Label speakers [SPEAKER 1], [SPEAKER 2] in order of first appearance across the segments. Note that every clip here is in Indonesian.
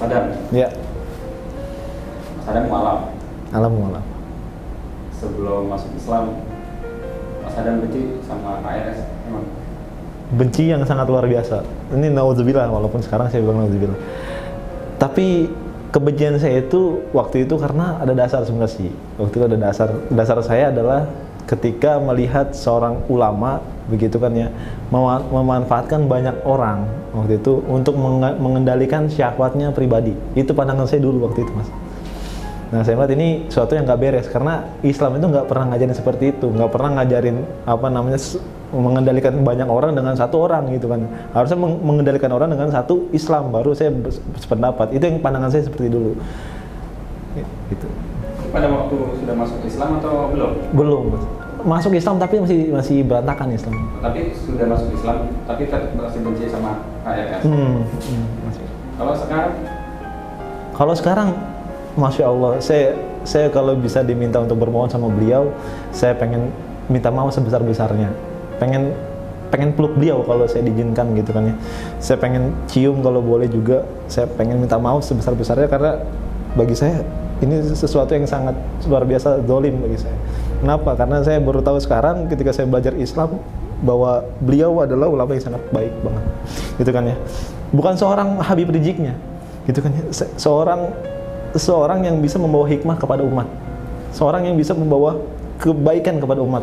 [SPEAKER 1] Adam.
[SPEAKER 2] Ya.
[SPEAKER 1] Mas Adam mualaf.
[SPEAKER 2] Alam mualaf.
[SPEAKER 1] Sebelum masuk Islam, Mas Adam benci sama KRS emang?
[SPEAKER 2] Benci yang sangat luar biasa. Ini naudzubillah, walaupun sekarang saya bilang naudzubillah. Tapi kebencian saya itu waktu itu karena ada dasar sebenarnya sih. Waktu itu ada dasar saya adalah ketika melihat seorang ulama begitu kan ya, memanfaatkan banyak orang waktu itu untuk mengendalikan syahwatnya pribadi. Itu pandangan saya dulu waktu itu, Mas. Nah, saya melihat ini sesuatu yang nggak beres karena Islam itu nggak pernah ngajarin seperti itu, nggak pernah ngajarin mengendalikan banyak orang dengan satu orang gitu kan. Harusnya mengendalikan orang dengan satu Islam, baru saya berpendapat. Itu yang pandangan saya seperti dulu. Gitu.
[SPEAKER 1] Pada waktu sudah masuk Islam atau belum?
[SPEAKER 2] Belum, Mas. Masuk Islam tapi masih berantakan Islam.
[SPEAKER 1] Tapi sudah masuk Islam, tapi tetap masih benci sama KRS.
[SPEAKER 2] Masih.
[SPEAKER 1] Kalau sekarang,
[SPEAKER 2] Masya Allah, saya kalau bisa diminta untuk bermohon sama beliau, saya pengen minta maaf sebesar-besarnya. Pengen peluk beliau kalau saya diizinkan gitu kan ya. Saya pengen cium kalau boleh juga. Saya pengen minta maaf sebesar-besarnya karena bagi saya ini sesuatu yang sangat luar biasa zalim bagi saya. Kenapa? Karena saya baru tahu sekarang ketika saya belajar Islam bahwa beliau adalah ulama yang sangat baik banget. Gitu kan ya. Bukan seorang Habib Rijiknya. Gitu kan ya. Seorang yang bisa membawa hikmah kepada umat. Seorang yang bisa membawa kebaikan kepada umat.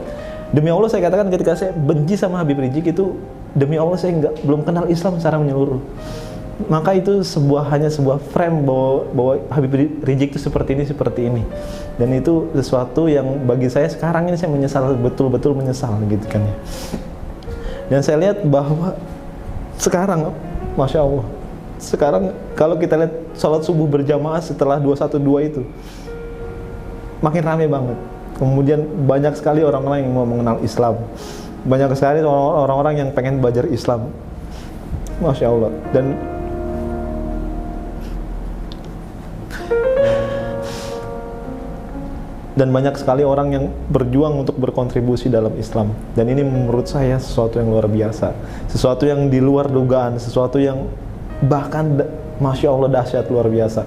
[SPEAKER 2] Demi Allah saya katakan ketika saya benci sama Habib Rijik itu, demi Allah saya belum kenal Islam secara menyeluruh. Maka itu hanya sebuah frame bahwa Habib Rijik itu seperti ini. Dan itu sesuatu yang bagi saya sekarang ini saya menyesal, betul-betul menyesal gitu kan ya. Dan saya lihat bahwa sekarang, Masya Allah, sekarang kalau kita lihat sholat subuh berjamaah setelah 212 itu makin ramai banget. Kemudian banyak sekali orang-orang yang mau mengenal Islam, banyak sekali orang-orang yang pengen belajar Islam, Masya Allah. Dan banyak sekali orang yang berjuang untuk berkontribusi dalam Islam. Dan ini menurut saya sesuatu yang luar biasa, sesuatu yang di luar dugaan, sesuatu yang bahkan Masya Allah dahsyat luar biasa.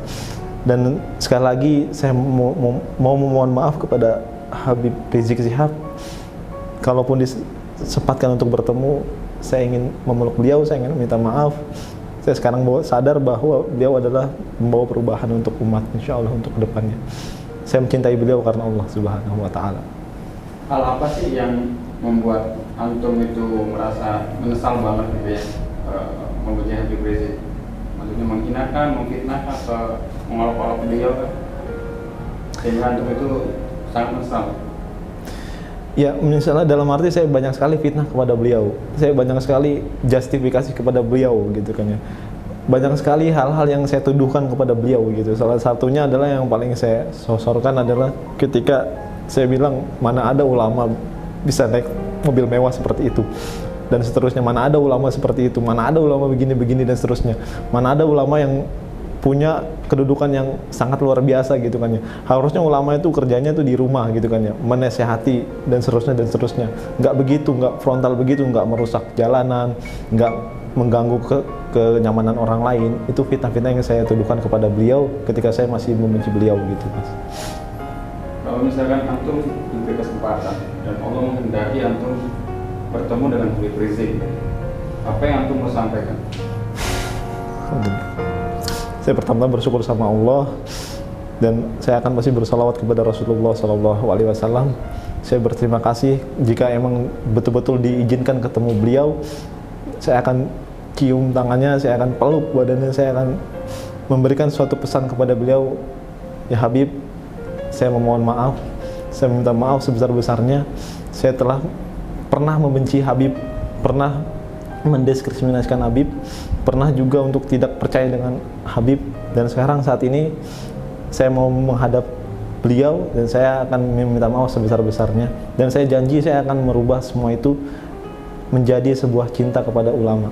[SPEAKER 2] Dan sekali lagi saya mau memohon maaf kepada Habib Rizik Syihab. Kalaupun disempatkan untuk bertemu, saya ingin memeluk beliau, saya ingin minta maaf. Saya sekarang sadar bahwa beliau adalah membawa perubahan untuk umat, insya Allah untuk kedepannya. Saya mencintai beliau karena Allah Subhanahu wa Ta'ala.
[SPEAKER 1] Hal apa sih yang membuat antum itu merasa menyesal banget gitu ya, membenci Habib Rizik? Maksudnya menghinakan, memfitnah, atau mengolok-olok beliau kan? Sehingga antum itu sangat menyesal.
[SPEAKER 2] Ya, misalnya dalam arti saya banyak sekali fitnah kepada beliau. Saya banyak sekali justifikasi kepada beliau gitu kan ya. Banyak sekali hal-hal yang saya tuduhkan kepada beliau gitu. Salah satunya adalah yang paling saya sosorkan adalah ketika saya bilang mana ada ulama bisa naik mobil mewah seperti itu dan seterusnya, mana ada ulama seperti itu, mana ada ulama begini-begini dan seterusnya, mana ada ulama yang punya kedudukan yang sangat luar biasa gitu kan ya. Harusnya ulama itu kerjanya tuh di rumah gitu kan ya, menasehati dan seterusnya. Nggak begitu, nggak frontal begitu, nggak merusak jalanan, nggak mengganggu kenyamanan orang lain. Itu fitnah-fitnah yang saya tuduhkan kepada beliau ketika saya masih membenci beliau gitu, Mas.
[SPEAKER 1] Kalau misalkan antum diberi kesempatan dan Allah menghendaki antum bertemu dengan Habib Rizik, apa yang antum mau sampaikan?
[SPEAKER 2] Saya pertama bersyukur sama Allah dan saya akan masih bersalawat kepada Rasulullah SAW. Saya berterima kasih jika emang betul-betul diizinkan ketemu beliau. Saya akan cium tangannya, saya akan peluk badannya, saya akan memberikan suatu pesan kepada beliau. Ya Habib, saya memohon maaf, saya minta maaf sebesar-besarnya. Saya telah pernah membenci Habib, pernah mendiskriminasikan Habib, pernah juga untuk tidak percaya dengan Habib. Dan sekarang saat ini saya mau menghadap beliau dan saya akan meminta maaf sebesar-besarnya. Dan saya janji saya akan merubah semua itu menjadi sebuah cinta kepada ulama,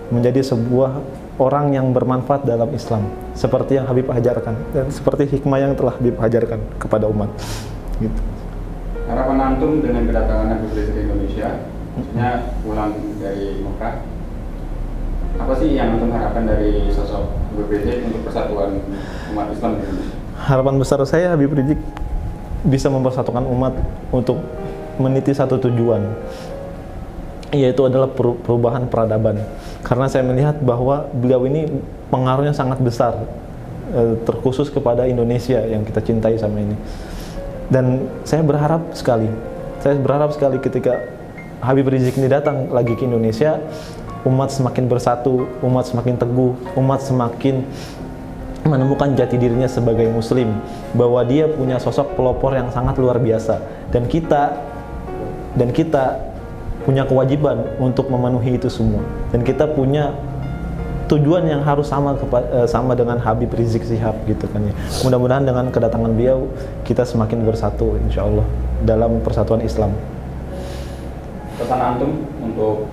[SPEAKER 2] menjadi sebuah orang yang bermanfaat dalam Islam, seperti yang Habib ajarkan dan seperti hikmah yang telah Habib ajarkan kepada umat. Gitu.
[SPEAKER 1] Harapan antum dengan kedatangan Habib Rizik ke Indonesia, maksudnya pulang dari Mekah, Apa sih yang antum harapkan dari sosok Habib Rizik untuk persatuan umat Islam di Indonesia?
[SPEAKER 2] Harapan besar saya Habib Rizik bisa mempersatukan umat untuk meniti satu tujuan, yaitu adalah perubahan peradaban. Karena saya melihat bahwa beliau ini pengaruhnya sangat besar, terkhusus kepada Indonesia yang kita cintai sama ini. Dan saya berharap sekali ketika Habib Rizik ini datang lagi ke Indonesia, umat semakin bersatu, umat semakin teguh, umat semakin menemukan jati dirinya sebagai muslim, bahwa dia punya sosok pelopor yang sangat luar biasa, dan kita punya kewajiban untuk memenuhi itu semua, dan kita punya tujuan yang harus sama dengan Habib Rizik Syihab gitu kan ya. Mudah-mudahan dengan kedatangan beliau kita semakin bersatu insya Allah dalam persatuan Islam.
[SPEAKER 1] Pesan antum untuk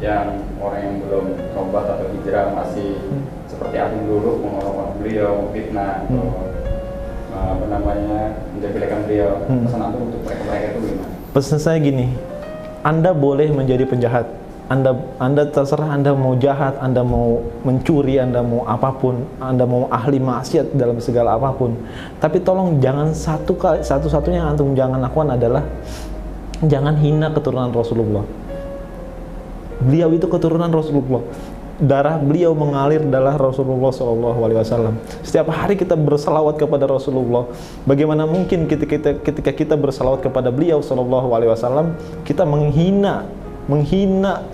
[SPEAKER 1] yang orang yang belum tobat atau hijrah, masih seperti antum dulu, mengolok beliau, fitnah, atau menjelek-jelekan beliau, pesan antum untuk mereka itu gimana?
[SPEAKER 2] Pesan saya gini, Anda boleh menjadi penjahat, Anda terserah, Anda mau jahat, Anda mau mencuri, Anda mau apapun, Anda mau ahli maksiat dalam segala apapun, tapi tolong jangan satu-satunya yang antum jangan lakukan adalah jangan hina keturunan Rasulullah. Beliau itu keturunan Rasulullah, darah beliau mengalir darah Rasulullah SAW. Setiap hari kita bersalawat kepada Rasulullah. Bagaimana mungkin ketika kita bersalawat kepada beliau SAW, kita menghina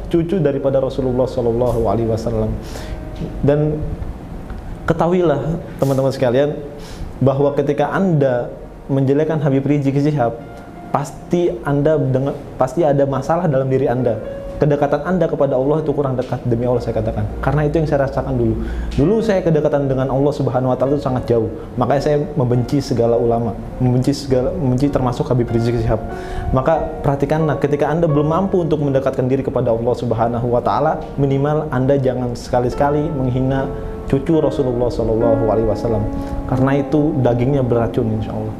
[SPEAKER 2] cucu daripada Rasulullah SAW. Dan ketahuilah teman-teman sekalian, bahwa ketika Anda menjelekkan Habib Rizik Syihab, pasti ada masalah dalam diri Anda. Kedekatan Anda kepada Allah itu kurang dekat, demi Allah saya katakan. Karena itu yang saya rasakan dulu. Dulu saya kedekatan dengan Allah Subhanahu wa taala itu sangat jauh. Makanya saya membenci segala ulama, membenci termasuk Habib Rizik Syihab. Maka perhatikanlah, ketika Anda belum mampu untuk mendekatkan diri kepada Allah Subhanahu wa taala, minimal Anda jangan sekali-sekali menghina cucu Rasulullah SAW. Karena itu dagingnya beracun insyaallah.